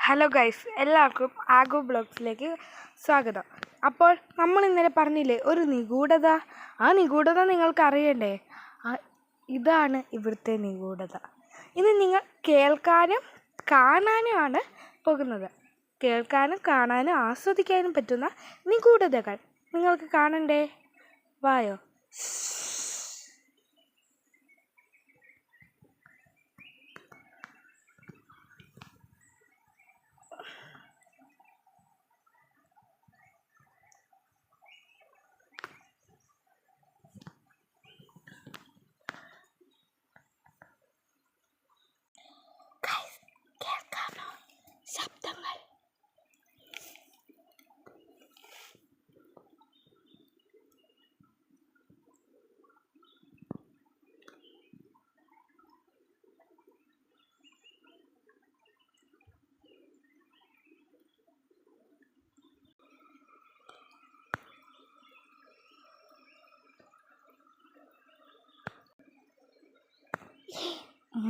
Hello guys, എല്ലാവർക്കും ago ബ്ലോഗ്സിലേക്ക് സ്വാഗതം. അപ്പോൾ നമ്മൾ ഇന്നലെ പറഞ്ഞില്ലേ ഒരു നിഗൂഢത. ആ നിഗൂഢത നിങ്ങൾക്ക് അറിയണ്ടേ? ഇതാണ് ഇവിടുത്തെ നിഗൂഢത. ഇത് നിങ്ങൾ കേൾക്കാനും കാണാനുമാണ് പോകുന്നത്. കേൾക്കാനും കാണാനും ആസ്വദിക്കാനും പറ്റുന്ന നിഗൂഢതകൾ നിങ്ങൾക്ക് കാണണ്ടേ? വായോ. കേൾക്കാമോ ശബ്ദങ്ങൾ?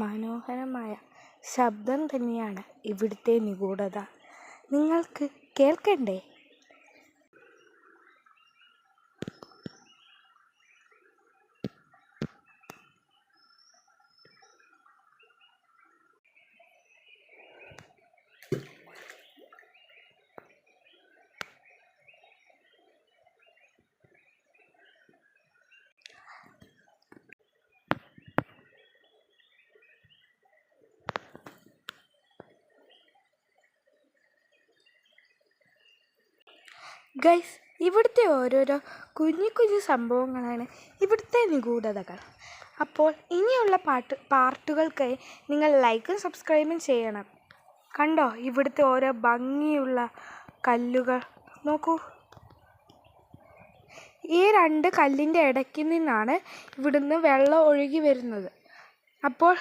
മനോഹരമായ ശബ്ദം തന്നെയാണ് ഇവിടുത്തെ നിഗൂഢത. നിങ്ങൾക്ക് കേൾക്കണ്ടേ? ഗൈസ്, ഇവിടുത്തെ ഓരോരോ കുഞ്ഞു കുഞ്ഞു സംഭവങ്ങളാണ് ഇവിടുത്തെ നിഗൂഢതകൾ. അപ്പോൾ ഇനിയുള്ള പാർട്ടുകൾക്കായി നിങ്ങൾ ലൈക്കും സബ്സ്ക്രൈബും ചെയ്യണം. കണ്ടോ ഇവിടുത്തെ ഓരോ ഭംഗിയുള്ള കല്ലുകൾ? നോക്കൂ, ഈ രണ്ട് കല്ലിൻ്റെ ഇടയ്ക്ക് നിന്നാണ് ഇവിടുന്ന് വെള്ളം ഒഴുകി വരുന്നത്. അപ്പോൾ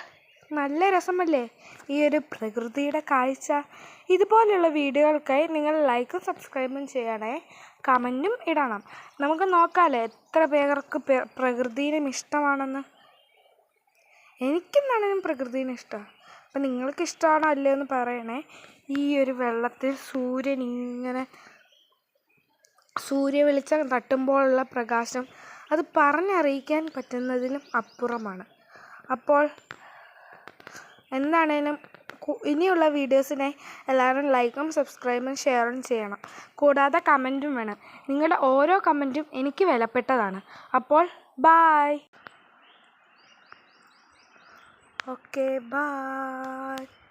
നല്ല രസമല്ലേ ഈ ഒരു പ്രകൃതിയുടെ കാഴ്ച? ഇതുപോലെയുള്ള വീഡിയോകൾക്കായി നിങ്ങൾ ലൈക്കും സബ്സ്ക്രൈബും ചെയ്യണേ, കമൻറ്റും ഇടണം. നമുക്ക് നോക്കാമല്ലേ എത്ര പേർക്ക് പ്രകൃതിയും ഇഷ്ടമാണെന്ന്. എനിക്കെന്താണെങ്കിലും പ്രകൃതിനെ ഇഷ്ടമാണ്. അപ്പം നിങ്ങൾക്ക് ഇഷ്ടമാണോ അല്ലേ എന്ന് പറയണേ. ഈ ഒരു വെള്ളത്തിൽ സൂര്യവെളിച്ചം തട്ടുമ്പോഴുള്ള പ്രകാശം അത് പറഞ്ഞറിയിക്കാൻ പറ്റുന്നതിലും അപ്പുറമാണ്. അപ്പോൾ എന്താണേലും ഇനിയുള്ള വീഡിയോസിനെ എല്ലാവരും ലൈക്കും സബ്സ്ക്രൈബും ഷെയറും ചെയ്യണം. കൂടാതെ കമൻറ്റും വേണം. നിങ്ങളുടെ ഓരോ കമൻറ്റും എനിക്ക് വിലപ്പെട്ടതാണ്. അപ്പോൾ ബായ്. Okay, bye.